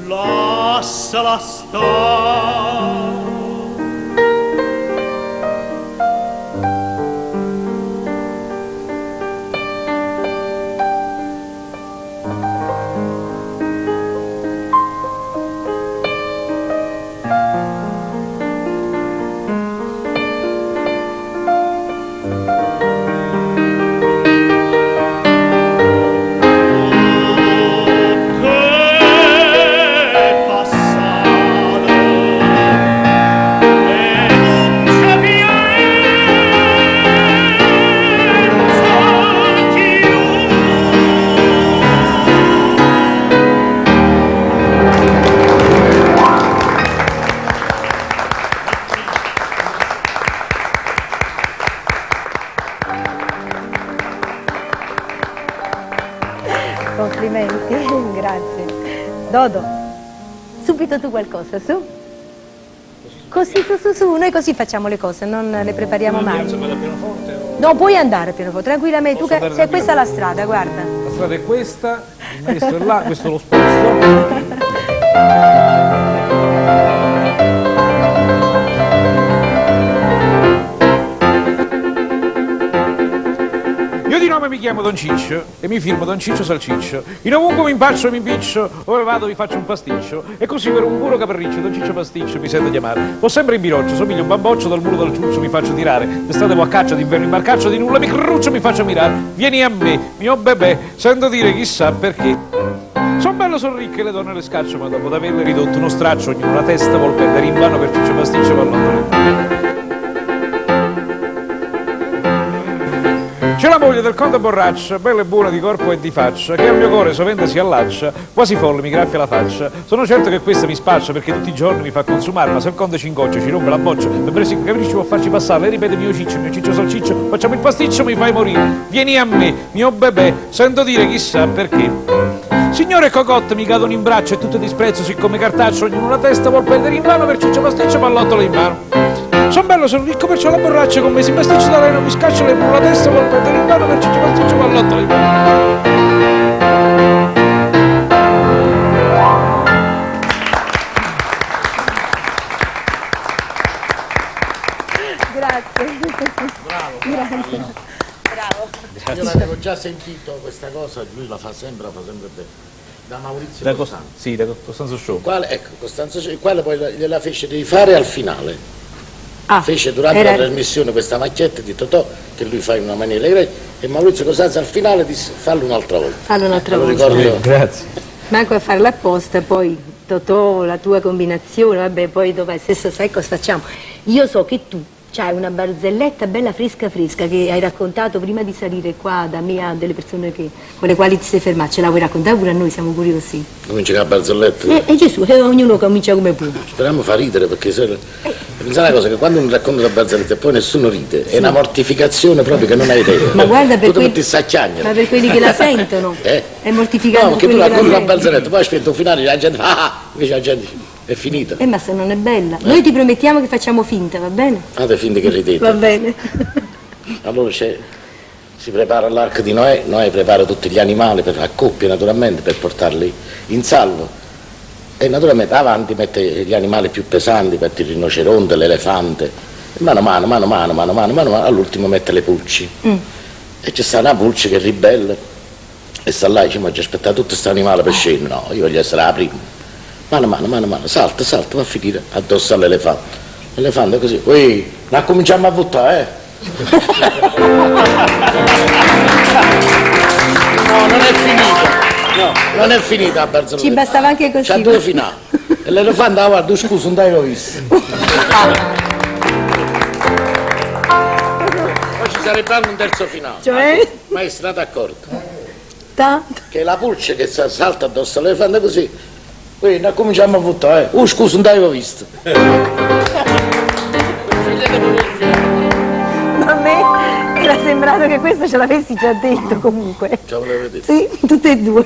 Lasciala stare. Complimenti, grazie. Dodo, subito tu qualcosa, su? Così, su, noi così facciamo le cose, non le prepariamo mai. No, puoi andare a pianoforte, tranquillamente, tu che se questa è la strada, guarda. La strada è questa, il maestro è là, questo lo sposto. Io di nome mi chiamo Don Ciccio e mi firmo Don Ciccio Salciccio. In ovunque mi impaccio e mi impiccio, ove vado vi faccio un pasticcio. E così per un puro capriccio, Don Ciccio Pasticcio mi sento chiamare. Ho sempre in biroccio, somiglio a un bamboccio, dal muro del ciuccio mi faccio tirare. D'estate vo a caccia, d'inverno in barcaccio, di nulla mi cruccio, mi faccio mirare. Vieni a me, mio bebè, sento dire chissà perché. Son bello, son ricche, le donne le scaccio, ma dopo d'averle ridotto uno straccio, ognuno la testa vuol perdere in vano per Ciccio Pasticcio pallottoletto. C'è la moglie del conte Borraccia, bella e buona di corpo e di faccia, che al mio cuore sovente si allaccia, quasi folle mi graffia la faccia. Sono certo che questa mi spaccia perché tutti i giorni mi fa consumare, ma se il conte ci ingoccia, ci rompe la boccia, per presi che capriccio può farci passare, lei ripete mio Ciccio Salciccio, facciamo il pasticcio, mi fai morire. Vieni a me, mio bebè, sento dire chissà perché. Signore cocotte mi cadono in braccio e tutto disprezzo, siccome cartaccio, ognuno la testa vuol perdere in vano per Ciccio Pasticcio pallottolo in mano. Sono bello, sono ricco, perciò la borraccia con me. Si pasticcio da lei, non mi scaccio le la testa, col petto in mano, perciò ci pasticcio pallotto di me. Grazie. Bravo. Io l'avevo già sentito questa cosa, lui la fa sempre bene. Da Maurizio Costanzo. Sì, da Costanzo Show. Ecco, Costanzo Show, il quale poi gliela fece di fare al finale. Fece durante la trasmissione questa macchietta di Totò, che lui fa in una maniera greca, e Maurizio Costanzo al finale disse fallo un'altra volta. Fallo un'altra Lo volta. ricordo. Grazie. Manco a farla apposta, poi Totò, la tua combinazione, vabbè, poi dov'è? Stesso, sai cosa facciamo? Io so che tu c'hai una barzelletta bella fresca che hai raccontato prima di salire qua da me a delle persone con le quali ti sei fermato. Ce la vuoi raccontare pure a noi? Siamo curiosi. Comincia con la barzelletta. E Gesù, ognuno comincia come può. Speriamo fa ridere, perché se... Pensate una cosa, che quando uno racconta la barzelletta e poi nessuno ride, è una mortificazione proprio che non hai idea. Ma guarda, per Ma per quelli che la sentono è mortificante. No, perché tu racconti la barzelletta, poi aspetta un finale, la gente fa invece la gente è finita. Ma se non è bella. Noi ti promettiamo che facciamo finta, va bene? Fate finta che ridete. Va bene. Allora si prepara l'arca di Noè prepara tutti gli animali, a coppie naturalmente, per portarli in salvo. E naturalmente avanti mette gli animali più pesanti, mette il rinoceronte, l'elefante, e mano a mano, all'ultimo mette le pulci. E c'è sta una pulce che è ribelle, e sta là e dice, ma ci aspetta tutto questo animale per scendere, no, io voglio essere la prima. Mano a mano, salta, va a finire addosso all'elefante. L'elefante è così, poi, non cominciamo a votare, No, non è finita. No, non è finita la barzelletta. Ci bastava anche così. C'ha due finali. E l'elefante, guarda, scusa, non t'avevo visto. Poi ci sarebbe anche un terzo finale. Cioè? Ma è stato accorto. Tanto. Che la pulce che salta addosso all'elefante così. Poi noi cominciamo a votare. Scusa, non t'avevo visto. Ma a me era sembrato che questo ce l'avessi già detto comunque. Ce l'avevo detto. Sì, tutte e due.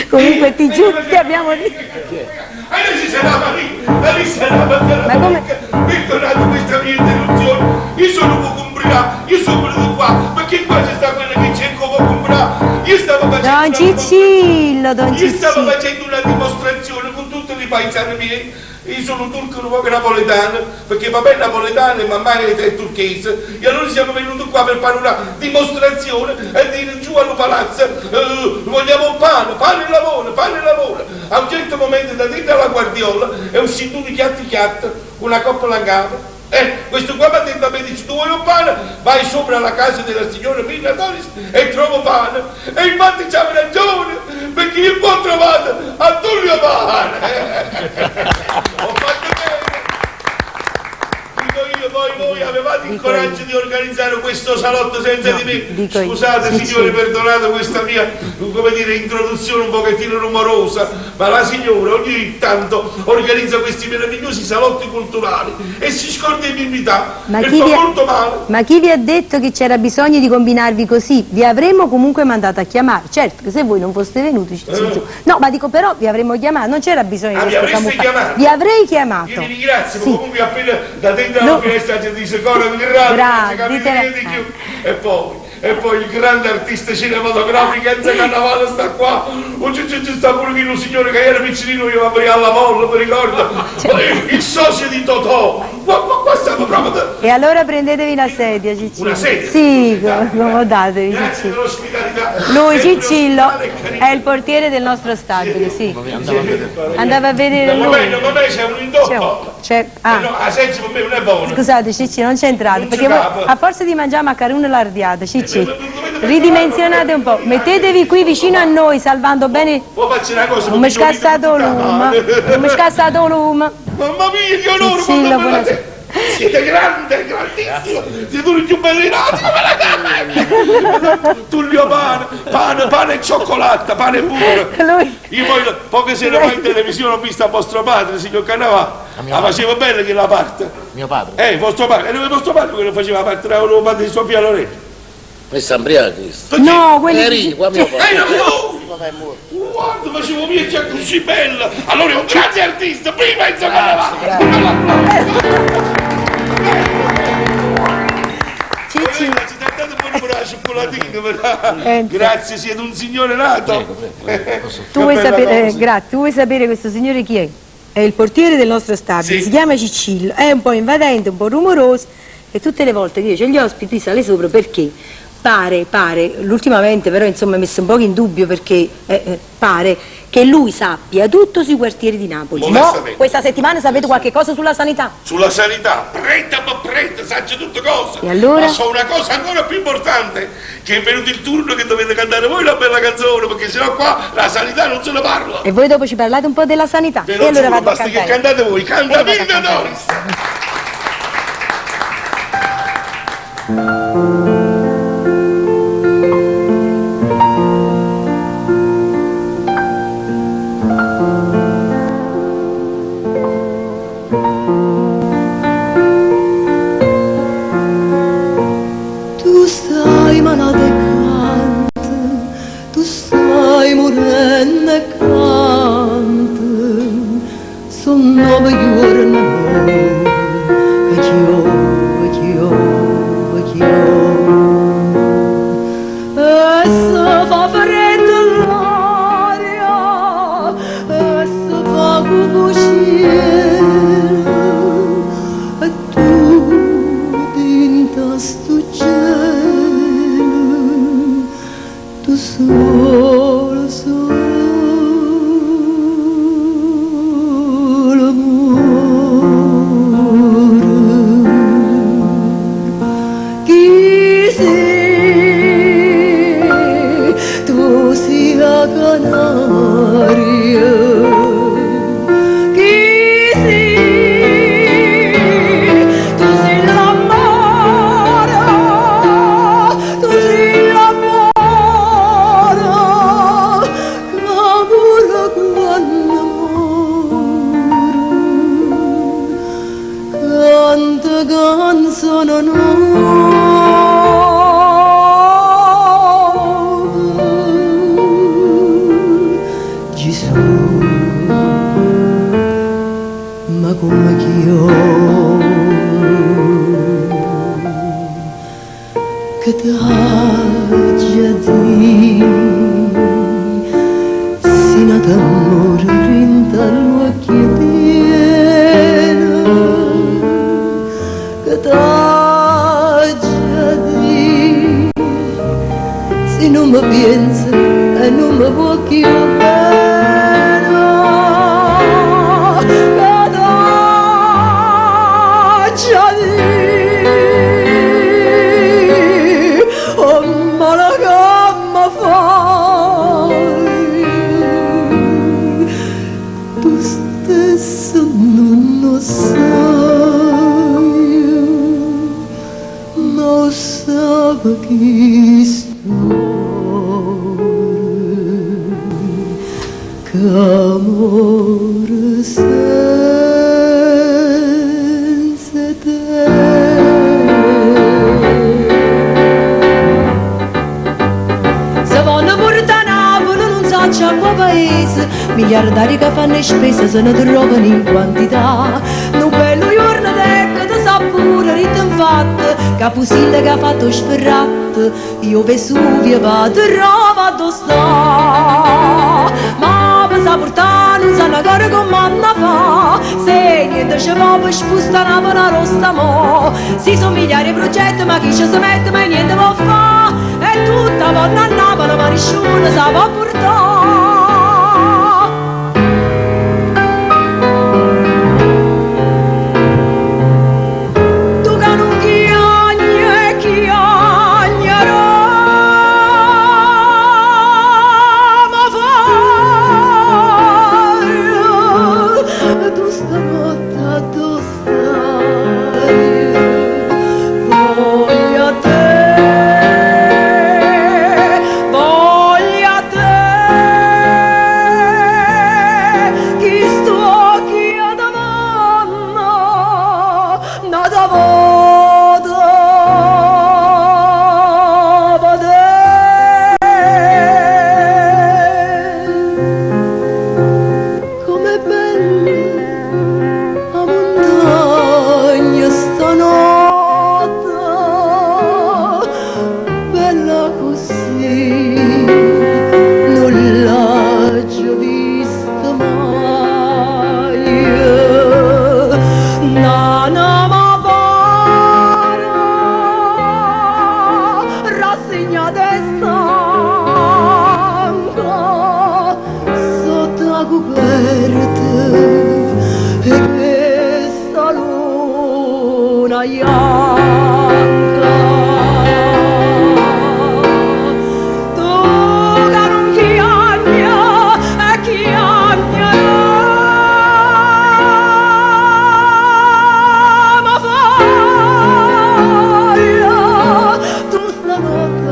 Comunque ti giuro che abbiamo detto. E noi ci sarà lì sarà Ma come? perdonate questa mia interruzione, io sono un po' comprato, io sono venuto qua, perché qua c'è sta quella che cerco di comprare, io stavo facendo Don stavo facendo una dimostrazione con tutti i paesani miei. Io sono turco un po' napoletano, perché papà è napoletano e mamma è turchese, e allora siamo venuti qua per fare una dimostrazione e dire giù al palazzo vogliamo pane e lavoro. A un certo momento da dentro alla guardiola è uscito un chiatti, una coppola in capo. Questo qua mi ha detto a me, dice, tu vuoi un pane? Vai sopra alla casa della signora Mirna Doris e trovo pane. E infatti c'aveva ragione, perché io poi ho trovato a Tullio Pane. Ho fatto bene. Dico io, voi avevate il coraggio di organizzare questo salotto senza di me. Scusate signore, perdonate questa mia, come dire, introduzione un pochettino rumorosa, ma la signora ogni tanto organizza questi meravigliosi salotti culturali e si scorda di invitare e fa molto male. Ma chi vi ha detto che c'era bisogno di combinarvi così? Vi avremmo comunque mandato a chiamare. Certo che se voi non foste venuti no, ma dico, però vi avremmo chiamato, non c'era bisogno di questo camuffaggio. Vi avrei chiamato. Io vi ringrazio, comunque appena da dentro alla finestra ci dice cosa mi e poi il grande artista cinematografico Enzo Cannavale sta qua, c'è sta pure un signore che era piccolino, io aprire alla molla, mi ricordo, il socio di Totò, qua stiamo proprio... E allora prendetevi la sedia, Cicillo. Una sedia? Sì, accomodatevi, Grazie dell'ospitalità. Lui, Cicillo, è il portiere del nostro stabile, sì. Andava a vedere lui. Vabbè, c'è un indotto. No, a senso per me non è buono. Scusate, Cicci, non c'entrate, perché voi, a forza di mangiare macarone lardiate, Cicci, ridimensionate un po', mettetevi qui vicino a noi, salvando bene. Non mi scassato lume, Mamma mia, che onore, Cicillo, buonasera. Siete grandissimo, siete uno più belli nati come la Tullio pane e cioccolata, pane e burro. Io poi poche sere fa in televisione ho visto a vostro padre, signor Cannavale, la faceva bene che la parte. Mio padre? Vostro padre, era vostro padre quello faceva parte, era il padre di Sofia Loretti. Questo è Ambriaco. No, quelli... qua mio padre. Guarda, facevo via così bella. Allora è un grande artista, prima Enzo Cannavale. dico, però. Grazie, siete un signore nato. Tu vuoi sapere, grazie, tu vuoi sapere questo signore chi è? È il portiere del nostro stabile, Sì. si chiama Ciccillo, è un po' invadente, un po' rumoroso e tutte le volte che io c'ho gli ospiti sale sopra perché pare, l'ultimamente però insomma è messo un po' in dubbio perché pare che lui sappia tutto sui quartieri di Napoli. No, questa settimana sapete qualche cosa sulla sanità? Sulla sanità, preta, saccio tutte cose. E allora? Ma so una cosa ancora più importante, che è venuto il turno che dovete cantare voi una bella canzone, perché sennò qua la sanità non se ne parla. E voi dopo ci parlate un po' della sanità? Ve E lo allora giuro, vado a basta che cantare. cantate voi, canta vado a Mirna cantare. Doris. Tu stai malata e canta, tu stai morendo e canta, son 9 giorni che e se fa freddo l'aria, e se fa cucina, e tu dinta sto cielo, tu solo, amore. Chi sei? Tu sia Canaria. Chi sei? Tu sei l'amore, tu sei l'amore, l'amore quando muore, canta canzone nuova. Gesù, ma come che t'ha già di sino ad amore rinta l'occhio pieno che t'ha già di se non mi pensa e non mi può più bene che t'ha già di oh ma la gamma fai tu stesso non lo sai non sape chi che amore senza te. Se vanno portare a Napoli non so c'è a quale paese, miliardari che fanno spese se ne trovano in quantità. Un bello giorno d'ecco ti sa pure rito infatti, Capusilla che ha fatto sferrato, io Vesuvio vado vado sta. Ma per sa portare non sanno ancora come hanno fa, se niente ci va per spostare una rosta mo. Si sono migliaia di progetti ma chi ci si mette mai niente può fa, e tutta vanno a Napoli ma nessuno sa va portare. Voglio a te una ianca. Tu che non chiagna e chiagna, ma falla tu la notte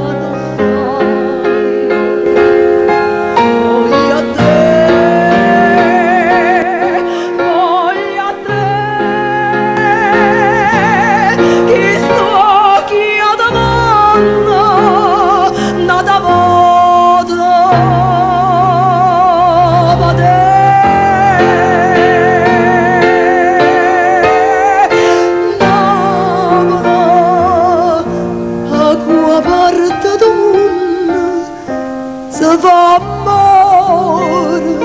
non va amore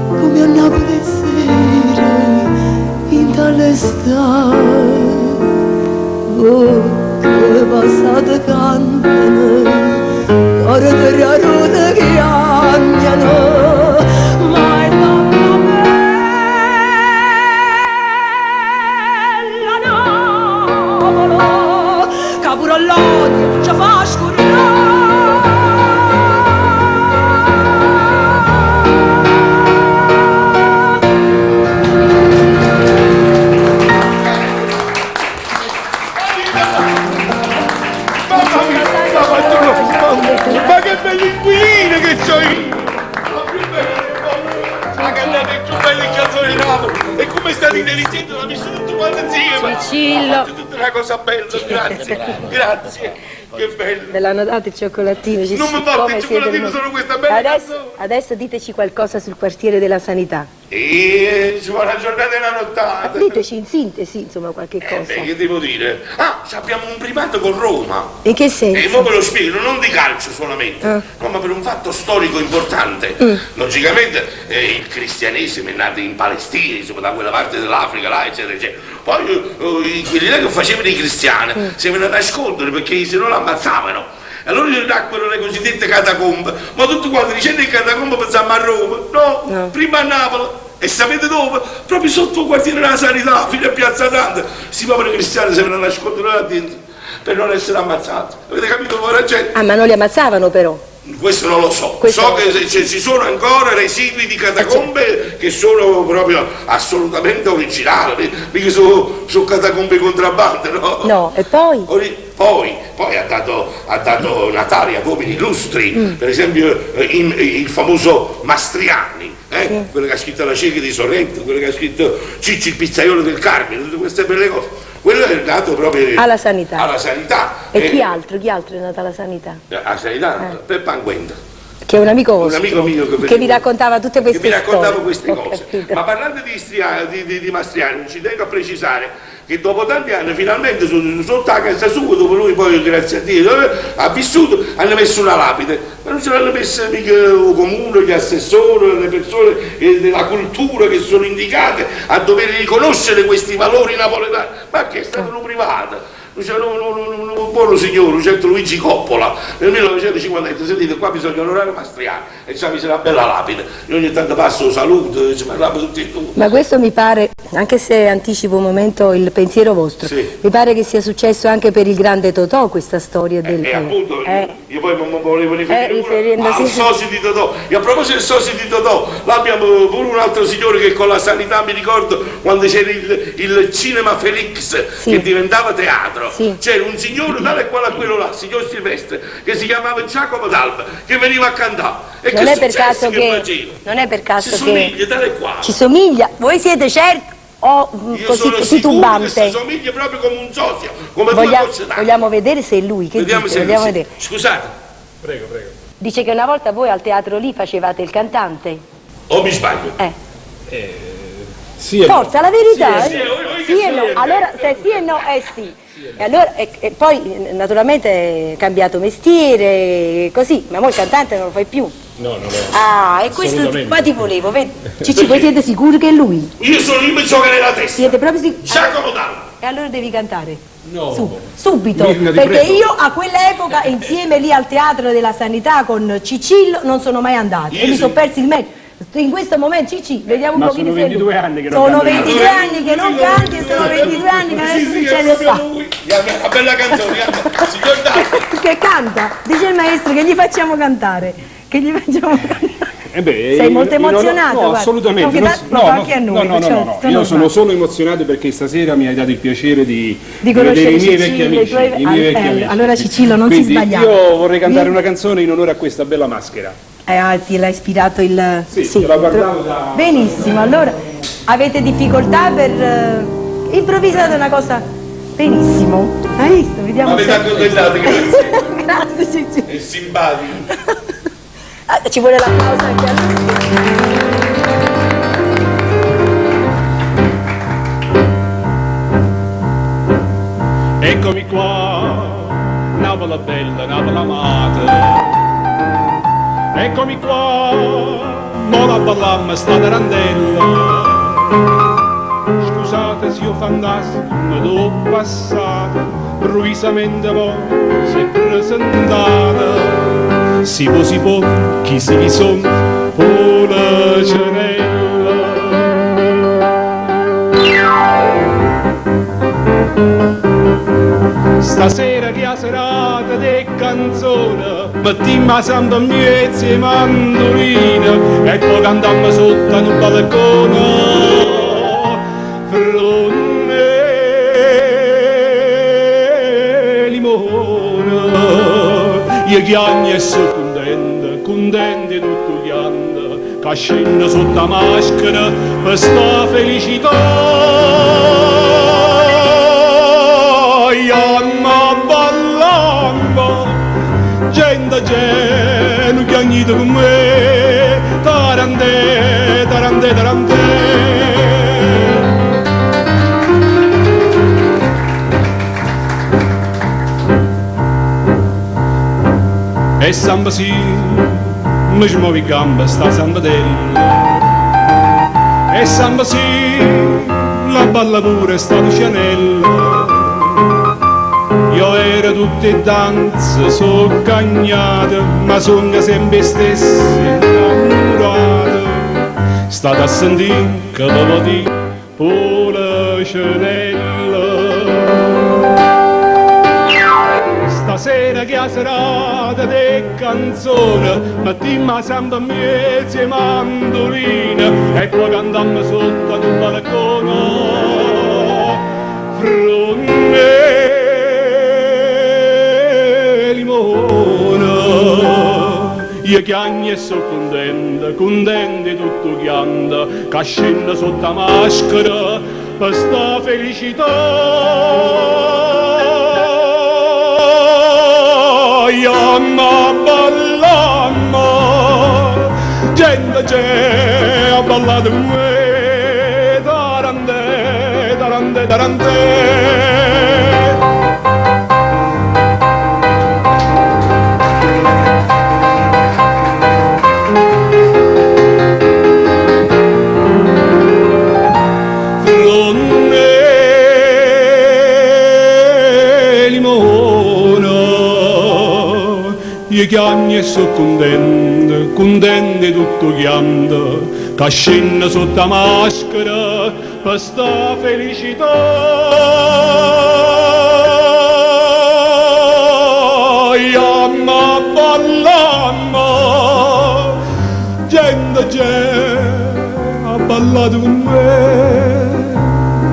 come a Napoli sera in dall'estate, oh che passate cantano ore per rarone che agnano, ma è donna bella Napoli che pure all'odio ci fa scurare. Ma che bello inquilino che c'ho io! Ma più bello del mondo! Ma che lei è più bello il canzone di Napoli! E come state intelligente, l'ha visto tutto quanto insieme! Cicillo. Ha fatto tutta una cosa bella, grazie, grazie! Che bello! Ve l'hanno dato il cioccolatino. Non mi porti il cioccolatino, solo questa bella canzone! Adesso diteci qualcosa sul quartiere della sanità. E ci vuole una giornata e una nottata! Diteci in sintesi, insomma, qualche cosa. Che devo dire? Ah, abbiamo un primato con Roma! In che E senso? ora ve lo spiego, non di calcio solamente, no, ma per un fatto storico importante. Logicamente il cristianesimo è nato in Palestina, insomma, da quella parte dell'Africa, là, eccetera, eccetera. Poi quelli là che facevano i cristiani si venivano a nascondere perché se no l'ammazzavano. Allora nacquero le cosiddette catacombe, ma tutti quanti dicendo in catacombe pensavamo a Roma. No, prima a Napoli. E sapete dove? Proprio sotto il quartiere della Sanità, fino a Piazza Dante. Questi poveri cristiani si venivano a nascondere là dentro per non essere ammazzati. Avete capito, povera gente? Ah, ma non li ammazzavano però? Questo non lo so. Questo So no. che ci sono ancora residui di catacombe che sono proprio assolutamente originali, mica su catacombe contrabbande, no? No, e poi? Poi ha dato Natale a uomini illustri, per esempio il famoso Mastriani, quello che ha scritto La cieca di Sorrento, quello che ha scritto Cicci il pizzaiolo del Carmine, tutte queste belle cose. Quello è nato proprio Alla sanità. Alla sanità. E chi altro? Chi altro è nato alla sanità? Alla sanità? Per Panguenda. Che è un amico vostro. Un amico mio che vi raccontava tutte queste che mi raccontava storie. queste Ho cose. capito. Ma parlando di Mastriani, ci tengo a precisare che dopo tanti anni finalmente sotto la casa sua, dove lui poi, grazie a Dio, ha vissuto, hanno messo una lapide, ma non ce l'hanno messa mica il comune, gli assessori, le persone della cultura che sono indicate a dover riconoscere questi valori napoletani, ma che è stato un privato. C'era un buono signore, un certo Luigi Coppola, nel 1950, sentite, qua bisogna onorare Mastriani, e c'ha una bella lapide, io ogni tanto passo saluto, ci parliamo tutti e due. Ma questo mi pare, anche se anticipo un momento il pensiero vostro, Sì. mi pare che sia successo anche per il grande Totò questa storia del... E appunto, io poi mi volevo riferire riferendosi- al socio di Totò. E a proposito del socio di Totò, là abbiamo pure un altro signore che con la sanità, mi ricordo, quando c'era il cinema Felix, Sì. che diventava teatro, Sì. c'era un signore tale e quale a quello là, signor Silvestre, che si chiamava Giacomo D'Alba, che veniva a cantare. E Non che è per successo caso che... faceva? Non è per caso Si somiglia tale e quale. Ci somiglia? Voi siete certi o Io così sono sicuro che titubante? si somiglia proprio come un socio, come due gocce d'acqua. Vogliamo vedere se è lui, che Vediamo dite? se Vogliamo sì. vedere. Scusate, Dice che una volta voi al teatro lì facevate il cantante. o mi sbaglio? Sì, Forza, la verità. Sì, Sì e no. Allora, se sì e no, sì. E allora, e poi naturalmente è cambiato mestiere, così, ma mo il cantante non lo fai più. No, no, no. Ah, e questo qua ti volevo, vedi? Cicci, voi siete sicuri che è lui? Io mi gioca nella testa. Siete proprio sicuri? Giacomo D'Alba. E allora devi cantare. No. Subito, Mirna, ti perché prego. io a quell'epoca insieme lì al Teatro della Sanità con Cicillo non sono mai andata e Io mi sì. sono persi il meglio. in questo momento, Cicci, vediamo un Ma pochino sono se 22 anni che non sono canto. 22 anni che non canti e sono 22 anni che adesso succede qua. Una bella canzone, signor Dante. Che canta, dice il maestro che gli facciamo cantare, che gli facciamo cantare. Sei molto emozionato? No, guarda. assolutamente. No, lo fa anche a noi. No. Io sono solo emozionato perché stasera mi hai dato il piacere di vedere conoscere i miei Cicillo, vecchi amici. I miei vecchi amici. Allora Cicillo, non Quindi si sbagliava. io vorrei cantare una canzone in onore a questa bella maschera. Ti l'ha ispirato il... Sì, la guardavo da... Benissimo, allora avete difficoltà per... improvvisate una cosa... Benissimo, hai visto? Vediamo Ma avete se... accontentate, grazie. Grazie Cicillo. È simpatico. Ci vuole l'applauso anche a lui. Eccomi qua, Napoli bella, Napoli amata. Eccomi qua, mo la ballamma sta tarantella. Scusate se io fantasma non l'ho passata, improvvisamente mo si è presentata. Si può, chi son, la cenella. Stasera che a serata di canzone mettiamo sempre miezzi e mandolina e poi cantiamo sotto in un balcone frone e limone. Io chiagno e sono contenti tutto chiando che scende sotto la maschera per sta felicità. Anna ballando, gente non chiagnito con me, tarante, tarante, tarante. E samba sì, mi ci muovi gamba, sta sambadella. E samba sì, la balla pure sta Lucianella. Io ero tutte danze, so cagnate, ma sono sempre stesse innamorate. State a sentire che lo dico, la cenella. Stasera che a serata di canzone, mettiamo sempre miezzi e mandolina e poi cantiamo sotto ad un balcone. Fronte io chiagno e sono contenti tutto chianda, che scende sotto la maschera per sta felicità. Anna ballamma, gente c'è a ballare con me, tarante, tarante, tarante. Io chiagno e sono contenti tutto chiando, che scende sotto la maschera per sta felicità. Anna ballamma, gente c'è a ballare con me,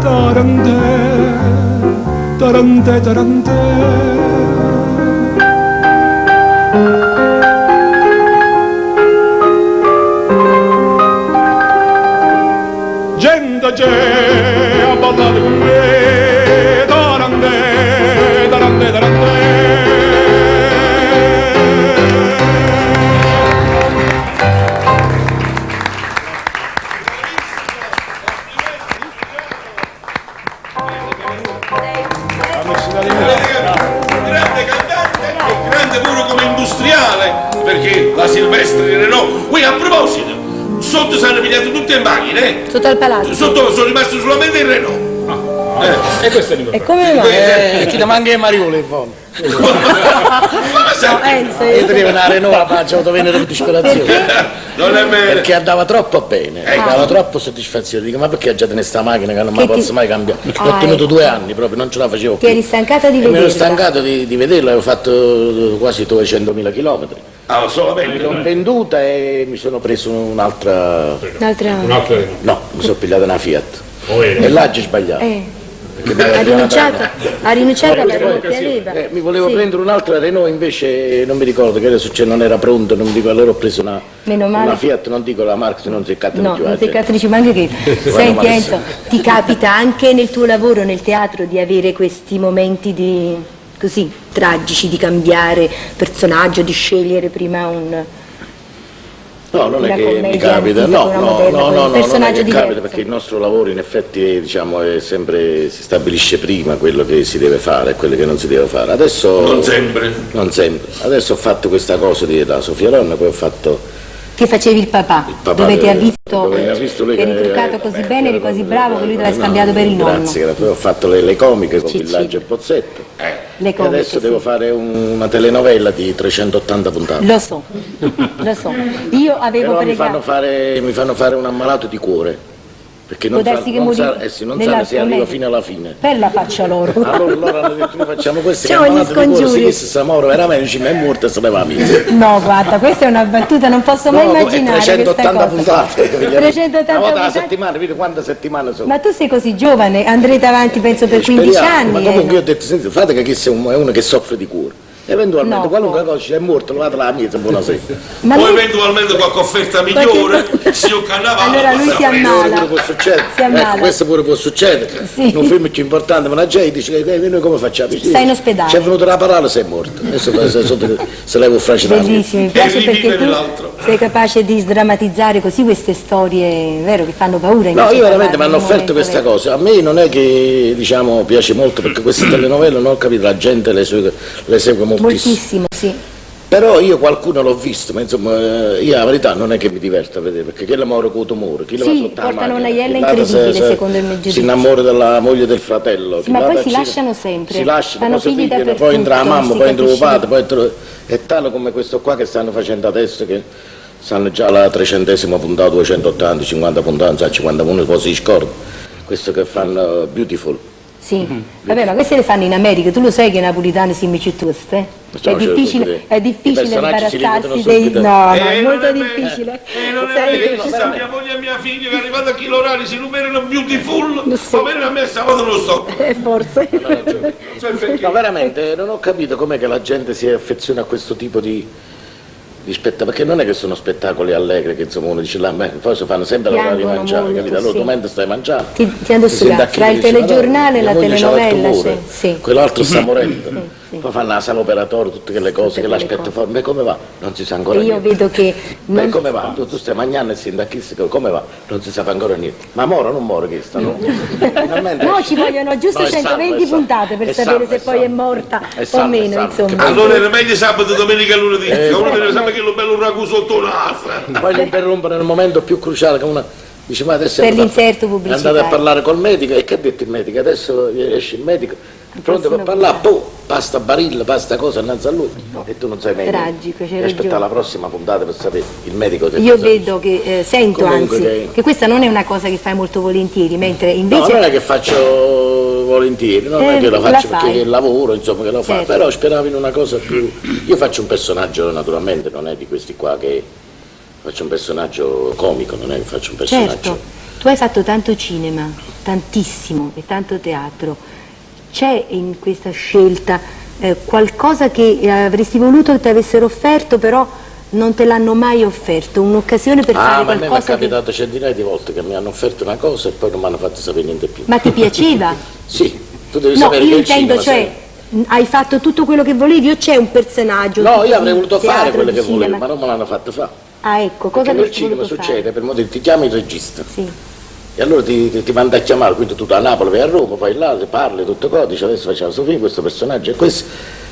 tarante, tarante, tarante. Gente c'è a ballare con me, tarante, tarante, tarante. Grande cantante e grande pure come industriale, perché la Silvestri di Renault. Poi a proposito, sotto si hanno pigliato tutte le macchine, Sotto al palazzo. sotto sono rimasto solamente il Renault. E questo è il mio E come mai? Chi ti manca i marioli in fondo? No, Enzo, Io tenevo una Renault a faccio venire per disperazione. Non è vero. Perché andava troppo bene, dava troppo soddisfazione. Dico, ma perché già tenere sta macchina che non me la posso mai cambiare? L'ho tenuto 2 anni proprio, non ce la facevo Ti più. eri stancata di E mi ero vederla? stancato di vederla, avevo fatto quasi 200.000 chilometri. Ah, solamente. L'ho venduta e mi sono preso un'altra. Un'altra... Un'altra No, mi sono pigliata una Fiat. Oh, E là ci sbagliato. Ha rinunciato alla Renault che aveva. Mi volevo Sì. prendere un'altra Renault, invece non mi ricordo che era successo, non era pronto, non mi dico, allora ho preso Meno male. una Fiat, non dico la marca, se non si catta No, più. non sei cattolici, ma anche che. Senti Enzo, ti capita anche nel tuo lavoro, nel teatro, di avere questi momenti di così tragici, di cambiare personaggio, di scegliere prima un No, non è una che mi commedia capita, antica, no, una no, moderna, no, un no, non è personaggio che diverso. capita perché il nostro lavoro in effetti diciamo è sempre, si stabilisce prima quello che si deve fare e quello che non si deve fare. Adesso Non sempre. non sempre. Adesso ho fatto questa cosa da Sofia Loren, poi ho fatto Che facevi il papà, dove ti ha visto, dove mi ha visto lui che eri che- truccato così bene, eri così bravo che lui te l'ha scambiato per il nonno. Grazie, poi ho fatto le comiche con Cicci. Villaggio e Pozzetto. Le E comiche, adesso sì. devo fare una telenovela di 380 puntate. Lo so, lo so. Io avevo Però mi pregato. fanno fare un ammalato di cuore. Perché non Può sa, darsi che non morì sa, sì, non sanno se nell'altro arriva mese. fino alla fine. Bella faccia loro. Allora loro hanno detto noi facciamo questo che C'ho gli ammalato di cuore, scongiuri. si sa muore veramente, dice, ma è morto e se ne va a mia. No, guarda, questa è una battuta, non posso mai No, è immaginare questa 380 cosa. puntate. 380 una volta alla puntate. settimana, vedi quante settimane sono. Ma tu sei così giovane, andrete avanti penso per 15 Speriamo, anni. ma comunque io ho detto, senti, fate che chi è uno che soffre di cuore. Eventualmente No, qualunque no. cosa dice, è morto, lo vado alla mia, buonasera. Ma Poi lui, eventualmente qualche offerta migliore, signor Cannavaro. allora lui si ammala. Pure può succedere. Si ammala. Ecco, questo pure può succedere. Sì. Un film più importante, ma la gente dice che noi come facciamo? Stai in ospedale. Ci è venuta la paralisi, è morto. Adesso se levo fragilità. bellissimo, mi piace E perché rivivere tu l'altro. sei capace di sdrammatizzare così queste storie, vero, che fanno paura. No, invece io veramente mi parlarne hanno in un offerto momento questa vero. cosa. A me non è che diciamo piace molto perché queste telenovelle non ho capito, la gente le segue moltissimo. Moltissimo, sì. Però io qualcuno l'ho visto, ma insomma io la verità non è che mi diverto a vedere, perché chi la muore con tumore, chi la va Sì, sotto la portano macchina, una iella chi l'altro incredibile, secondo il mio si giudizio. innamora della moglie del fratello. Sì, chi ma va poi al si cinema, lasciano sempre. si lasciano, Fanno poi si figli pigliano, dappertutto, poi entra la non mamma, si poi entra il capisce padre, poi entra... È tale come questo qua che stanno facendo adesso, che stanno già alla 300esima puntata, 280, 50 puntate, non so, 51, poi si scorda. Questo che fanno Beautiful. Sì, vabbè, ma queste le fanno in America, tu lo sai che i napoletani si invecchiano, eh? Ciao, È difficile, i è difficile personaggi si imbarazzarsi limitano dei... subito. No, no, non è molto è vero. difficile. Non è Sai vero, che ci sta mia moglie e mia figlia che è arrivata a Chilorani, si numerano Beautiful, Sì. ma bene a me stavolta non lo so. Forse. Cioè, perché- No, veramente, non ho capito com'è che la gente si affeziona a questo tipo di spettacoli, perché non è che sono spettacoli allegri, che insomma uno dice là, beh, poi si fanno sempre l'ora di Piangono mangiare, molto, capito? Allora sì. tu mentre stai mangiando. Ti hanno ti senti studiato, a chi fra il dice, telegiornale e "Madonna, la mia moglie c'ha il telenovella, tumore, sì. quell'altro sta morendo. sì. Poi fanno la sala operatoria, tutte quelle cose Tutte che quelle l'aspetto cose. fuori, beh come va? Non si sa ancora E io niente. vedo che... Beh, non- come va? Tu stai mangiando e sei da chi come va? Non si sa ancora niente. Ma muore o non muore questa? No, finalmente No, esce. ci vogliono giusto No, è salvo, 120 è salvo. puntate per È sapere salvo, se poi è morta È o salvo, è meno, salvo. insomma. Allora era meglio sabato, domenica e lunedì, che uno deve sapere che lo bello ragù sotto l'asa. Voglio interrompere nel momento più cruciale che una dice ma adesso Per è andata- l'inserto è pubblicitario. andata a parlare col medico e che ha detto il medico? Adesso esce il medico pronto per prossima parlare, basta barilla, basta cosa innanzi a lui e tu non sai meglio. Tragico, c'hai E aspetta ragione. la prossima puntata per sapere il medico che Io cosa vedo che, sento Comunque anzi, che- che questa non è una cosa che fai molto volentieri, mentre dice. invece... No, non è che faccio volentieri, non è che lo la faccio fai. perché lavoro, insomma, che lo fa, Certo. però speravo in una cosa più. Io faccio un personaggio naturalmente, non è di questi qua che faccio un personaggio comico, non è che faccio un personaggio. Certo, tu hai fatto tanto cinema, tantissimo, e tanto teatro. C'è in questa scelta qualcosa che avresti voluto che ti avessero offerto, però non te l'hanno mai offerto, un'occasione per Ah, fare ma a me mi è qualcosa che... capitato centinaia di volte che mi hanno offerto una cosa e poi non mi hanno fatto sapere niente più. Ma ti piaceva? Sì, tu devi No, sapere io che il intendo, cinema cioè, hai fatto tutto quello che volevi o c'è un personaggio? No, tipo io avrei di voluto fare teatro, quello di che volevo, cinema? ma non me l'hanno fatto fare. Ah, ecco, cosa Perché nel avresti cinema voluto succede, fare? per modo ti chiama il regista Sì. e allora ti manda a chiamare, quindi tu da Napoli vai a Roma, vai là, ti parli, tutto cosa, dice adesso facciamo questo film, questo personaggio e questo,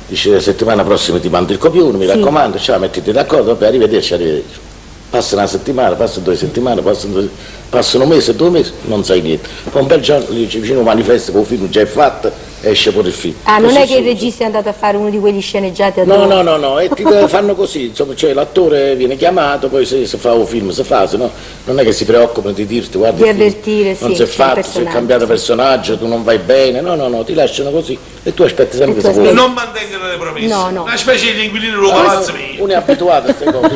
dice la settimana prossima ti mando il copione, mi Sì. raccomando, ciao, mettiti d'accordo, vabbè, arrivederci, arrivederci. Passa una settimana, passa 2 settimane, passano un mese, 2 mesi, non sai niente. Poi un bel giorno gli dice vicino a un manifesto che il film già è fatto, esce pure il film. Ah, non Così è che il solo. regista è andato a fare uno di quelli sceneggiati a No, due? no, e ti fanno così, insomma, cioè l'attore viene chiamato, poi se fa un film si fa, se no non è che si preoccupano di dirti guarda Di il film avvertire, non sì, si è il fatto, si è personaggio, cambiato sì. personaggio, tu non vai bene, no, ti lasciano così e tu aspetti sempre E che tu si vuole. Non mantengono le promesse. No. Una specie di inquilino lo palazzo mio. Uno è abituato a queste cose.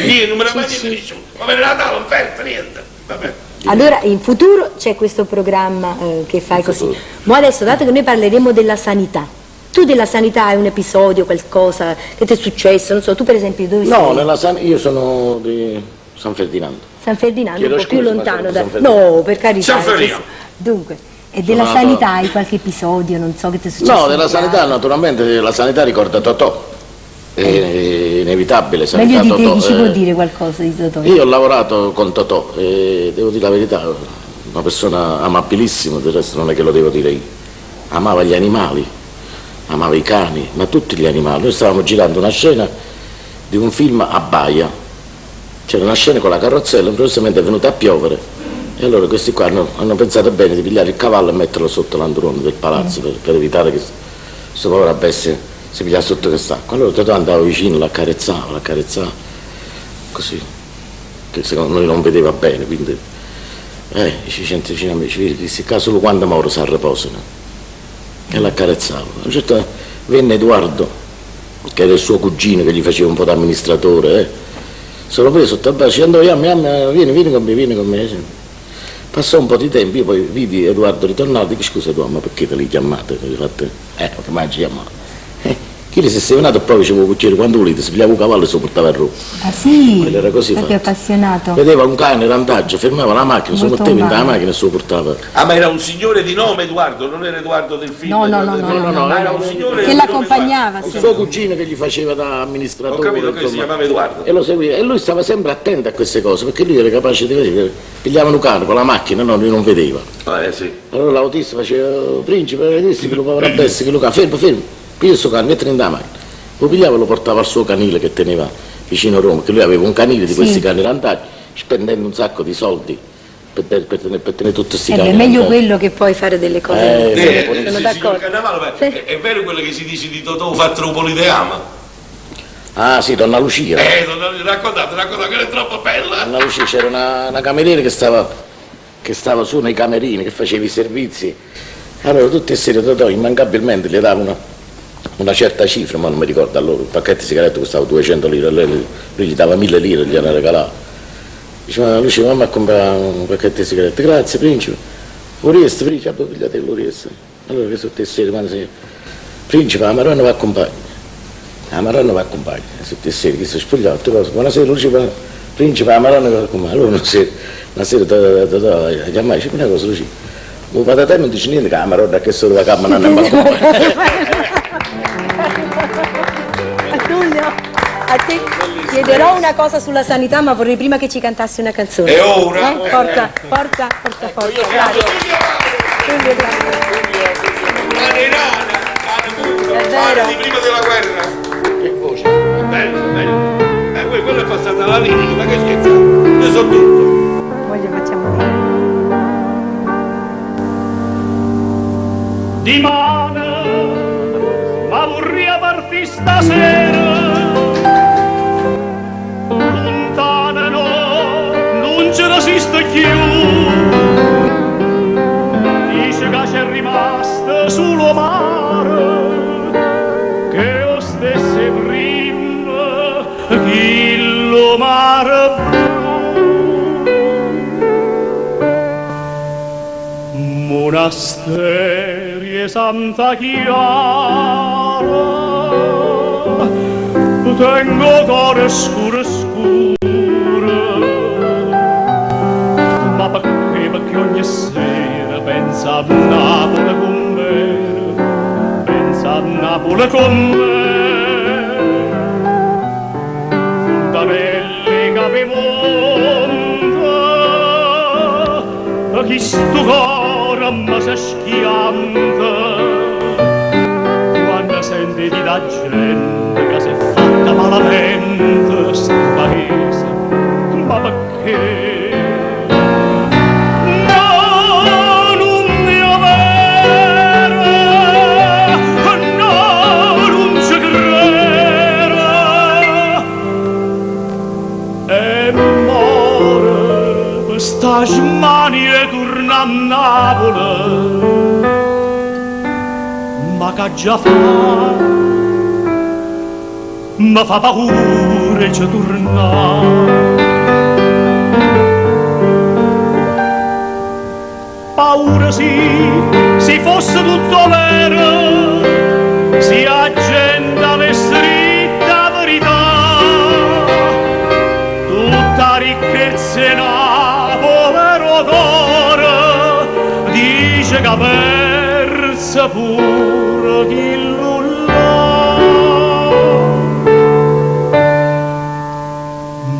Io non me la mangio nessuno. Ma per Natale non fermo niente. Vabbè. Allora, in futuro c'è questo programma che fai così. Ma adesso, dato che noi parleremo della sanità, tu della sanità hai un episodio, qualcosa che ti è successo? Non so, tu per esempio dove sei? Io sono di San Ferdinando. San Ferdinando, Chiedo un po' più scusa, ma lontano sono da... San Ferdinando. No, per carità. San Ferino. Dunque, e della Sono sanità nato- hai qualche episodio, non so, che ti è successo? No, della in sanità casa? naturalmente la sanità ricorda Totò. È inevitabile, sanità Meglio di te, Totò. chi ci può dire qualcosa di Totò? Io ho lavorato con Totò e devo dire la verità, una persona amabilissima, del resto non è che lo devo dire io. Amava gli animali, amava i cani, ma tutti gli animali. Noi stavamo girando una scena di un film a Baia, c'era una scena con la carrozzella, improvvisamente è venuta a piovere e allora questi qua hanno pensato bene di pigliare il cavallo e metterlo sotto l'androne del palazzo per evitare che questo povera bestia si pigliasse sotto quest'acqua. Allora Totò andava vicino, l'accarezzava, così, che secondo noi non vedeva bene, quindi ci sente vicino a me, ci vede, disse qua solo quando moro si riposano e l'accarezzava. A un certo punto venne Edoardo, che era il suo cugino che gli faceva un po' da amministratore, sono preso sotto il braccio e andò, vieni con me. Passò un po' di tempo, io poi vidi Edoardo ritornare, dico scusa Edoardo, ma perché te li chiamate? Che mangi chiamato? Chi se sei venuto poi facevo cucciere quando volete, si pigliava un cavallo e si portava il rogo. Ah sì? Quello era così Proprio fatto. appassionato. Vedeva un cane randaggio, fermava la macchina, si Molto metteva in umano. la macchina e se lo portava. Ah, ma era un signore di nome Edoardo, non era Edoardo del film. No, era un signore che di nome l'accompagnava, Il sì. suo cugino che gli faceva da Edoardo. Ho amministratore. capito che si insomma, chiamava Edoardo. e lo seguiva. E lui stava sempre attento a queste cose, perché lui era capace di vedere. Pigliavano un cane con la macchina, no, lui non vedeva. Sì. Allora l'autista faceva, principe, vedessi che lo povero bestia, che lo cane, fermo, piglia il suo cane, mettilo in da macchina. Lo pigliava e lo portava al suo canile che teneva vicino a Roma, che lui aveva un canile di questi cani randaggi, spendendo un sacco di soldi per tenere tutti questi cani. È meglio randaggi. quello che poi fare delle cose. Sono Signor d'accordo. Cannavaro, Sì. è vero quello che si dice di Totò Fattropoli de Ama? Ah sì, donna Lucia. Raccontate, che è troppo bella. Donna Lucia c'era una cameriera che stava su nei camerini, che faceva i servizi. Allora tutte le sere Totò immancabilmente gli dava una certa cifra, ma non mi ricordo allora, un pacchetto di sigarette costava 200 lire, lui gli dava 1000 lire, gliene regalava. Diceva, lui diceva, mamma a comprare un pacchetto di sigarette, grazie principe. L'Orieste, principe, pigliate l'Orieste. Allora che sono tutte le sere, quando si... Principe, la Maronna va a compagno. La Maronna va a compagno, tutte le sere, che si spogliava, buonasera, lui diceva, principe, la Maronna va a compagno. Allora una sera chiamai, dice, una cosa, Lucia, un patatè non dice niente che la Maronna che solo va a camminare non va a compagno. Tullio, a te chiederò una cosa sulla sanità, ma vorrei prima che ci cantassi una canzone. E ora? Forza. Grazie. Tullio, grazie. Cane rana, cane punto, È cane vero. di prima della guerra. Che voce? Bello. Quello è passata la lirica, ma che scherzate? Ne so tutto. Poi gli facciamo dire. Di mano, ma vorrei parti stasera. Lontana no, non ce ne esiste più. Dice che c'è rimasto solo mare, che lo stesse prima, che lo mare blu. Monasteri e Santa Chiara, tengo cuore scuro ma perché ogni sera pensa a Napoli con me, pensa a Napoli con me, fontanelli capimonte, chi sto cuore mi si schianta, quando senti di da gente che si è fatta malamente sto paese, Napoli, ma che già mi fa paura ci tornare. Paura sì, se fosse tutto vero, si agenda avesse ritta verità, tutta ricchezza e una povero cuore, dice che ha persa pure chi nulla.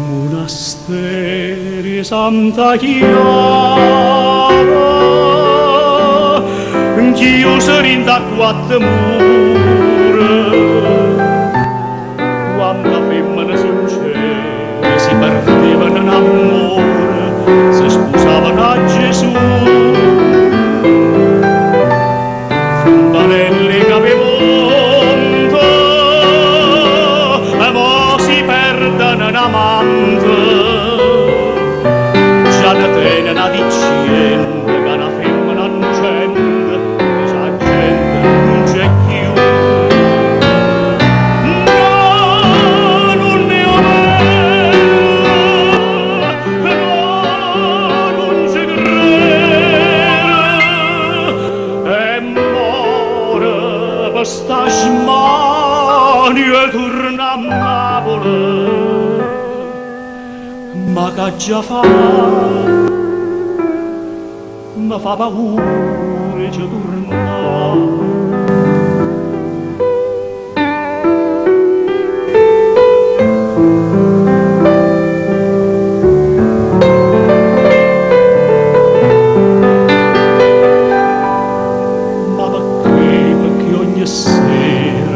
Monasteri Santa Chiara, chiusi in da quattro mura, quando femmine sincere si perdevano in amore, si sposavano a Gesù. Fontanelli che avevano, e mo si perdono in amante, già ne tenen a dicendo che una femmina non c'è. Sta smania e torna a Napoli, ma che già mi fa paura ci tornare.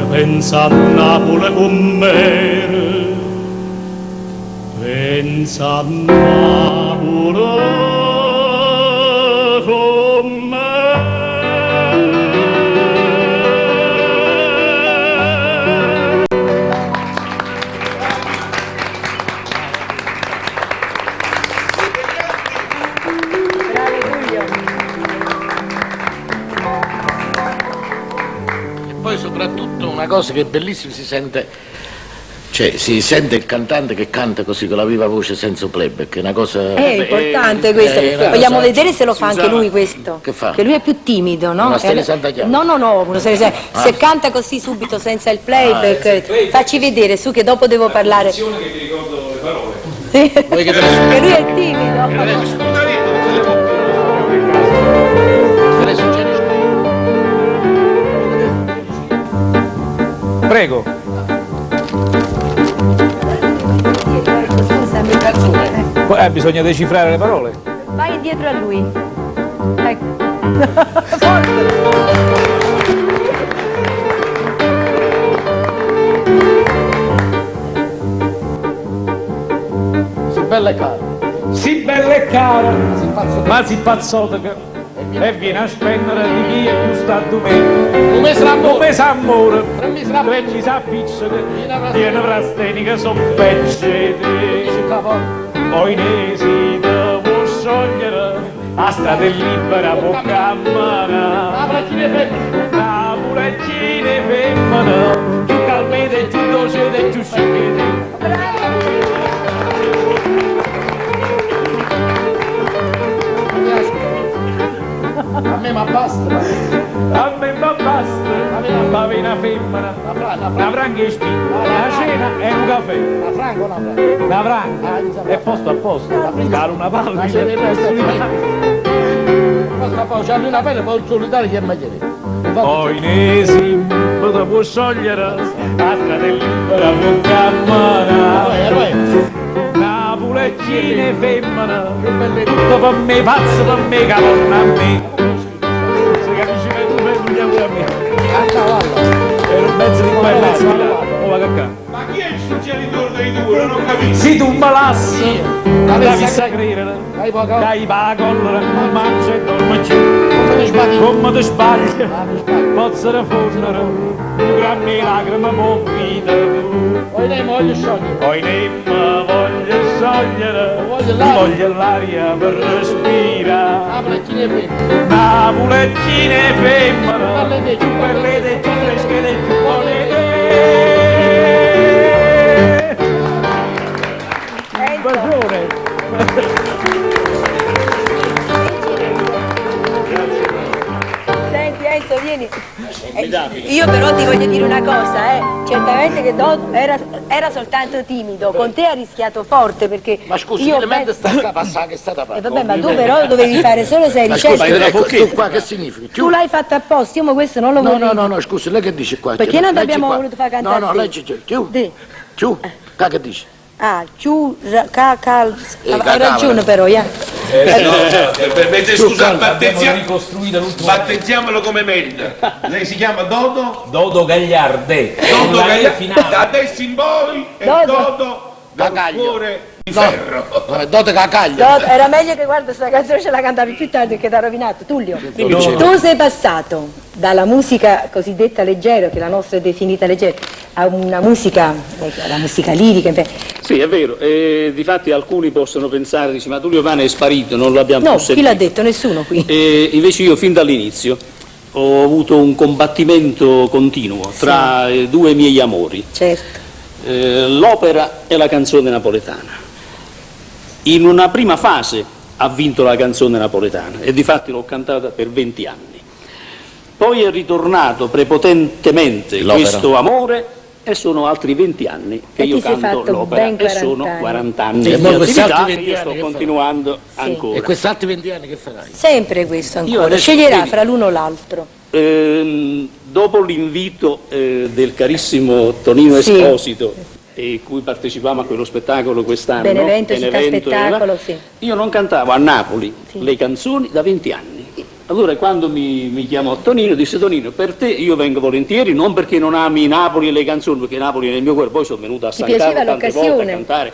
Pensa a Napoli con me, pensa a Napoli con me. Poi soprattutto una cosa che è bellissima, si sente, cioè si sente il cantante che canta così con la viva voce senza playback, è una cosa... È importante questo, vogliamo vedere se lo fa anche lui questo. Che fa? Che lui è più timido, no? Una serie Santa Chiara. No, una serie se canta così subito senza il playback, facci vedere su che dopo devo parlare. Che ti ricordo le parole. Sì. Che lui è timido. Prego. Scusami. Bisogna decifrare le parole. Vai dietro a lui. Ecco. Si bella e cara. Sì, bella e cara, ma si pazzotta che... E viene a spendere di chi è più stato meno. Come sarà amore, tre mi sa picciole, viene frasteni che sono peccete. Poi ne si devo sciogliere, a strada è libera può camminare. Napoli femmina, più calmete, più docete, più sciogliete. A me ma basta. A me ma basta, ma viene una femmina, una franga e spina, la cena e un caffè. Una franga o una franga? Una franga, è posto a posto, caro una palla. Ma c'è il resto di me. Poi c'è una pelle, poi il solitario che è meglio. Poi ne si può sciogliere, a strada è libera può camminare. Napoletine femmina, tutto per me, pazzo per me, che torna a me. Si capisce che tu fai tutti a me. A cavallo. Era un mezzo di qua e mezzo di là, ora che cazzo. Ma chi è il suggeritore dei due? Non ho capito. Si tu malasse, la vista credere, Dai poco. dai pa collera, mangia e dorme giù. Come ti sbagli? Come ti sbagli, poi pozzano fondere, un grammi lacrime può vita tu. Poi lei voglio sciogliere. Poi ne voglio sciogliere, voglio l'aria per respirare. Napolettine femmine. Napolettine femmine, più belle, più fresche, più buone. Bacione. Senti Enzo, vieni. Io però ti voglio dire una cosa, certamente che Dodo era soltanto timido, con te ha rischiato forte perché Ma scusi, io veramente sta a passare che è stata fatta. vabbè, ma tu però dovevi fare solo 6 Ma scusi, ricette. ecco, tu qua che significa? Tu l'hai fatta apposta, io ma questo non lo volevo. No, scusi, lei che dice qua? Perché non Leggi abbiamo qua. voluto far cantare No, te? leggi giù. Sì. Giù. Qua che dice? Ah, ha cacavra. ragione però, Permette, scusa, Ricostruita l'ultima. battezziamolo come meglio. Lei si chiama Dodo? Dodo Gagliarde. Dodo La finale. da adesso in poi è Dodo. Dodo del Cagaglio. cuore di ferro. Dote cacaglia. Era meglio che guarda questa canzone ce la cantavi più tardi che ti ha rovinato. Tullio, No. tu sei passato dalla musica cosiddetta leggera, che la nostra è definita leggera, a una musica, la musica lirica. Sì, è vero, difatti alcuni possono pensare, dice, ma Tullio Vane è sparito, non l'abbiamo No, più chi sentito. l'ha detto? Nessuno qui. Invece io fin dall'inizio ho avuto un combattimento continuo tra due miei amori, Certo. l'opera e la canzone napoletana. In una prima fase ha vinto la canzone napoletana e difatti l'ho cantata per 20 anni. Poi è ritornato prepotentemente questo amore e sono altri 20 anni che E io ti sei canto fatto l'opera ben e 40 sono anni. 40 anni E di poi questi attività altri che 20 io sto anni che continuando ancora. E quest'altri 20 anni che farai? Sempre questo Io ancora. adesso, Sceglierà vedi, fra l'uno o l'altro. Dopo l'invito del carissimo Tonino Sì. Esposito, cui partecipavamo a quello spettacolo quest'anno, Benevento, città spettacolo, là, sì. io non cantavo a Napoli Sì. le canzoni da 20 anni. Allora quando mi chiamò Tonino, disse Tonino, per te io vengo volentieri, non perché non ami Napoli e le canzoni, perché Napoli è nel mio cuore, poi sono venuto a San piaceva Carlo tante volte a l'occasione? cantare.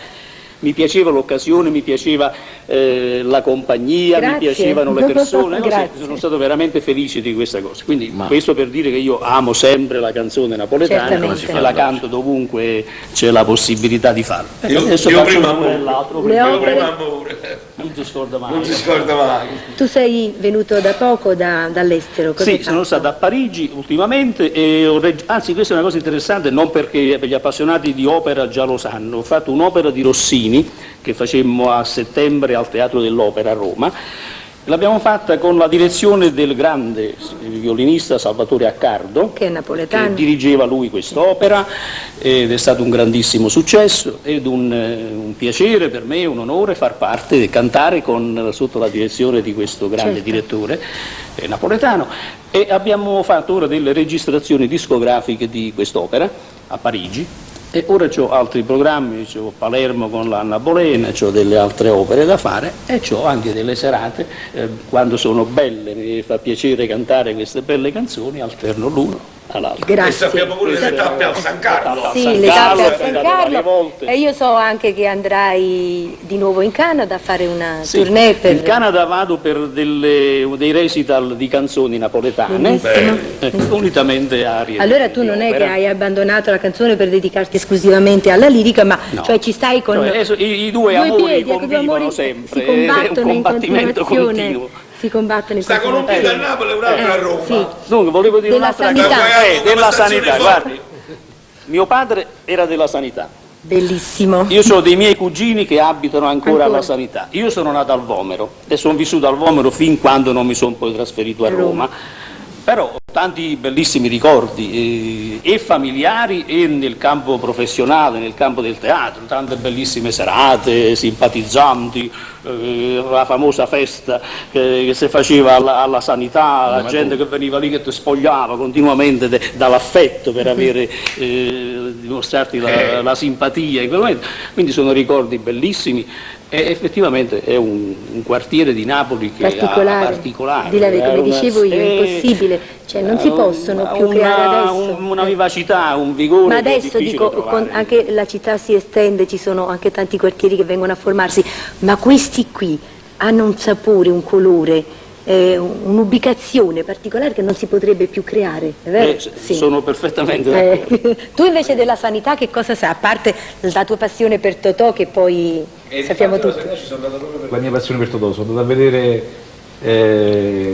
Mi piaceva l'occasione, mi piaceva la compagnia, Grazie. mi piacevano le persone, no, sì, Grazie. sono stato veramente felice di questa cosa. Quindi Ma- questo per dire che io amo sempre la canzone napoletana Certamente. e la canto dovunque c'è la possibilità di farlo. Io Adesso prima faccio amore. l'altro, Le Io opere- prima amore. non si scorda mai. Non si scorda mai. Tu sei venuto da poco dall'estero. cosa hai Sì, sono fatto? stato a Parigi ultimamente e anzi questa è una cosa interessante, non perché per gli appassionati di opera già lo sanno, ho fatto un'opera di Rossini che facemmo a settembre al Teatro dell'Opera a Roma. L'abbiamo fatta con la direzione del grande violinista Salvatore Accardo, Che è napoletano. che dirigeva lui quest'opera ed è stato un grandissimo successo ed un piacere per me, un onore far parte e cantare sotto la direzione di questo grande Certo. direttore napoletano e abbiamo fatto ora delle registrazioni discografiche di quest'opera a Parigi. E ora ho altri programmi, ho Palermo con l'Anna Bolena, ho delle altre opere da fare e ho anche delle serate, quando sono belle, mi fa piacere cantare queste belle canzoni, alterno l'uno all'altro. E Grazie. sappiamo pure le tappe al San Carlo. Sì, San le Carlo, tappe a è San andato varie Carlo. volte. E io so anche che andrai di nuovo in Canada a fare una Sì, tournée per... in Canada vado per dei recital di canzoni napoletane, Benissimo. unitamente arie. Allora tu di non è che opera. hai abbandonato la canzone per dedicarti esclusivamente alla lirica, ma No. cioè ci stai con Cioè, i due amori piedi, ecco, due convivono amori sempre, si combattono è un combattimento in continuazione. continuo. Si combattono in Sta con un piede a Napoli e un altro a Roma. Sì. Dunque, volevo dire Della un'altra sanità. cosa. Della sanità, Forte. guardi. Mio padre era della sanità. Bellissimo. Io ho dei miei cugini che abitano ancora Ancora. alla sanità. Io sono nato al Vomero e sono vissuto al Vomero fin quando non mi sono poi trasferito a Roma. Però ho tanti bellissimi ricordi, e familiari e nel campo professionale, nel campo del teatro, tante bellissime serate, simpatizzanti, la famosa festa che si faceva alla sanità, la gente che veniva lì che ti spogliava continuamente dall'affetto per avere, dimostrarti la simpatia in quel momento. Quindi sono ricordi bellissimi. E effettivamente è un quartiere di Napoli che Particolare. ha particolare. Di là, come È una- dicevo io, è impossibile, cioè non si possono più creare adesso. Una vivacità, un vigore. Ma che è adesso difficile dico, trovare. anche la città si estende, ci sono anche tanti quartieri che vengono a formarsi, ma questi qui hanno un sapore, un colore un'ubicazione particolare che non si potrebbe più creare, è vero? Sì. Sono perfettamente d'accordo. Tu invece della sanità che cosa sai? A parte la tua passione per Totò, che poi sappiamo tutti. La mia passione per Totò, sono andato a vedere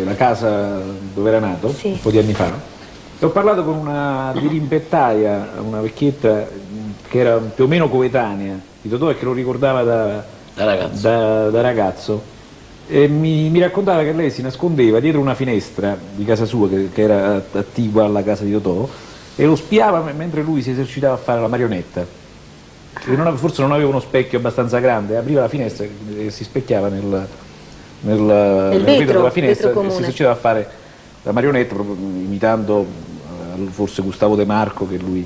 la casa dove era nato, Sì. un po' di anni fa, e ho parlato con una dirimpettaia, una vecchietta che era più o meno coetanea di Totò e che lo ricordava da ragazzo. E mi raccontava che lei si nascondeva dietro una finestra di casa sua che era attigua alla casa di Totò e lo spiava mentre lui si esercitava a fare la marionetta. Forse non aveva uno specchio abbastanza grande, apriva la finestra e si specchiava nel vetro della finestra e si esercitava a fare la marionetta proprio imitando forse Gustavo De Marco, che lui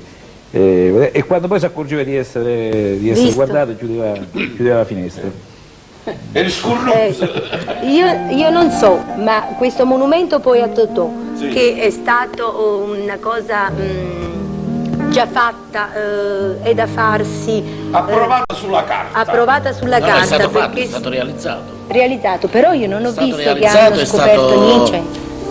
e quando poi si accorgeva di essere guardato chiudeva la finestra. Io non so, ma questo monumento poi a Totò, che è stato una cosa già fatta, è da farsi, approvata sulla carta. Approvata sulla No, carta, è stato fatto, perché è stato realizzato, però io non ho visto che realizzato, hanno scoperto niente.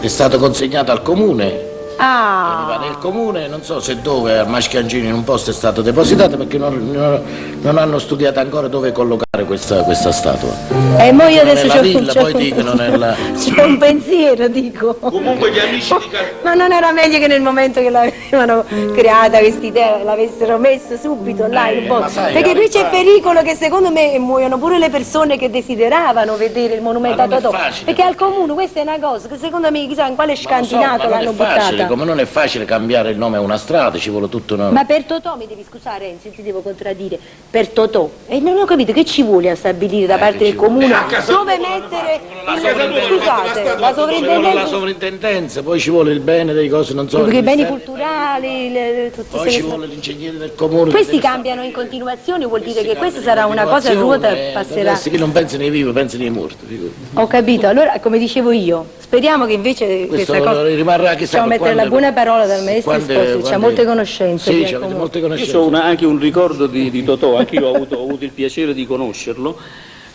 È stato consegnato al comune. Ah, Nel comune, non so se dove, a Maschiangini in un posto è stato depositato perché non hanno studiato ancora dove collocare questa statua. e mo io adesso Nella villa, poi dicono nella... c'è un pensiero, dico. Comunque gli amici di casa... Ma non era meglio che nel momento che l'avevano creata quest'idea l'avessero messo subito là in posto? sai, Perché qui c'è realtà- pericolo che secondo me muoiono pure le persone che desideravano vedere il monumento a Ma non è Totò. facile. Perché al comune questa è una cosa che secondo me chissà in quale Ma lo so, scantinato ma non l'hanno è facile, buttata. come non è facile cambiare il nome a una strada, ci vuole tutto una... Ma per Totò mi devi scusare Renzi, ti devo contraddire, per Totò. E non ho capito che ci vuole a stabilire da parte del comune A casa dove tua mettere a casa tua scusate, la Ci vuole la sovrintendenza, sovrintendenza, poi ci vuole il bene dei cose, non so... perché i il beni Ministero, culturali, tutte poi queste ci cose. vuole l'ingegnere del comune... Questi che deve cambiano in continuazione, vuol dire che stare- questa sarà una cosa a ruota continuazione, passerà. adesso chi non pensa nei vivi, pensa nei morti. figurati. Ho capito, allora come dicevo io, speriamo che invece questa cosa rimarrà chissà possiamo mettere la buona parola dal maestro Esposito, c'ha molte conoscenze. Sì, qui c'ha al comune. molte Io conoscenze. ho anche un ricordo di Totò, anche io ho avuto il piacere di conoscerlo,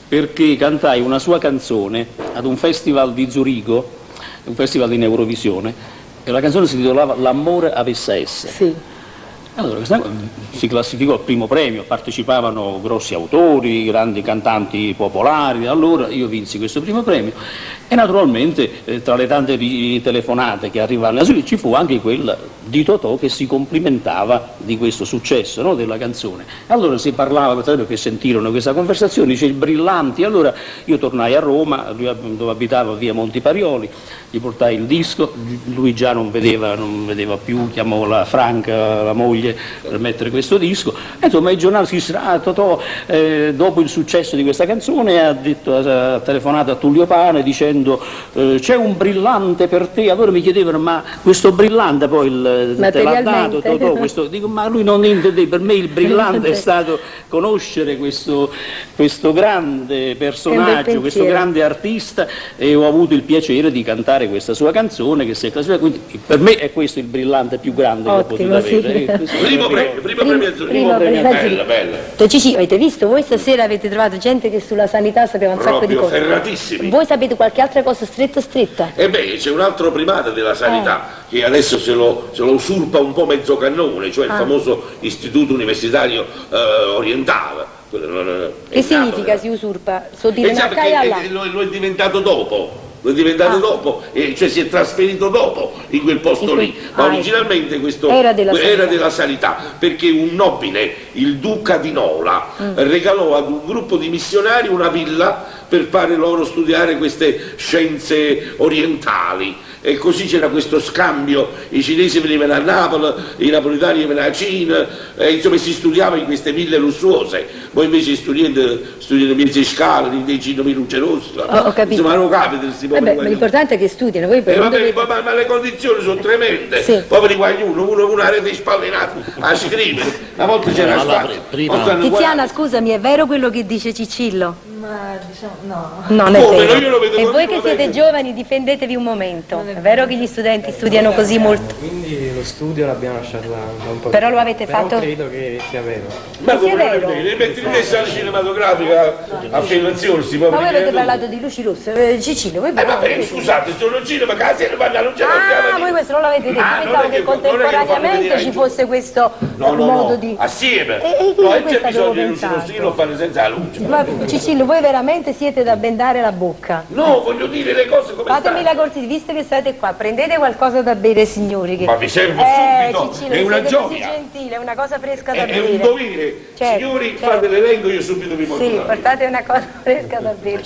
perché cantai una sua canzone ad un festival di Zurigo, un festival in Eurovisione, e la canzone si intitolava L'amore avesse esse. Sì. Allora, questa si classificò al primo premio, partecipavano grossi autori, grandi cantanti popolari, allora io vinsi questo primo premio e naturalmente tra le tante telefonate che arrivarono ci fu anche quella di Totò che si complimentava di questo successo, no, della canzone. Allora si parlava, perché sentirono questa conversazione, dice il Brillanti, allora io tornai a Roma, dove abitava via Montiparioli, gli portai il disco, lui già non vedeva più, chiamò la Franca, la moglie, per mettere questo disco, e insomma i giornali scrissero, Totò dopo il successo di questa canzone ha telefonato a Tullio Pane dicendo c'è un brillante per te, allora mi chiedevano ma questo brillante poi te l'ha dato Totò, dico ma lui non intende, per me il brillante è stato conoscere questo grande personaggio, questo grande artista, e ho avuto il piacere di cantare questa sua canzone che si è classificata, quindi per me è questo il brillante più grande che ho potuto avere. Primo premio Zurigo. Bella. Cici, avete visto? Voi stasera avete trovato gente che sulla sanità sapeva un sacco di Proprio cose. ferratissimi. Voi sapete qualche altra cosa stretta? E beh, c'è un altro primate della sanità che adesso se lo usurpa un po' mezzo cannone, cioè il famoso Istituto Universitario Orientale. Che significa si usurpa? So dire una caia là. Lo è diventato dopo. Cioè si è trasferito dopo in quel posto lì, ma originalmente questo era della sanità, perché un nobile, il duca di Nola, regalò ad un gruppo di missionari una villa per fare loro studiare queste scienze orientali. E così c'era questo scambio, i cinesi venivano a Napoli, i napoletani venivano a Cina, insomma si studiava in queste ville lussuose, voi invece studiano mezze scale, dei cinomi luce rossa, Ho capito. insomma non capita questi poveri Ma guaglioni. l'importante è che studiano, voi per Ma le condizioni sono tremende, Sì. poveri guaglioni, una rete spallinata a scrivere, una volta c'era Prima- Tiziana, scusami, è vero quello che dice Cicillo? Ma diciamo, no. Non è Come? vero. No, io lo vedo E voi che continuamente. siete giovani, difendetevi un momento. È vero che gli studenti studiano così molto, Quindi lo studio l'abbiamo lasciato da un po'. però lo avete Però fatto... credo che sia vero. Ma Sì, è come non è vero. vero? Metti in sala cinematografica a Firenzione, si può Ma voi avete vedere parlato di luci rosse, Cicilio, voi vabbè, scusate, sono in cinema, che la sera parla, non c'è Ah, voi questo non l'avete detto, Ah, io non pensavo è che che- non è che lo fanno contemporaneamente vedere ci in- fosse questo No, no, modo no, di... assieme. E No, e c'è questa bisogno avevo di luci pensato. rossi, io lo fare senza la luce. Ma Cicilio, voi veramente siete da bendare la bocca. No, voglio dire le cose come Fatemi la stanno. cortesia, visto che state qua, prendete qualcosa da bere, signori. Che... Ma vi serve subito, Cicilio, è una siete così gioia. gentile, è una cosa fresca da È bere. un dovere. Certo, Signori, certo. fate l'elenco, io subito vi porto Sì, la- portate una cosa fresca da bere.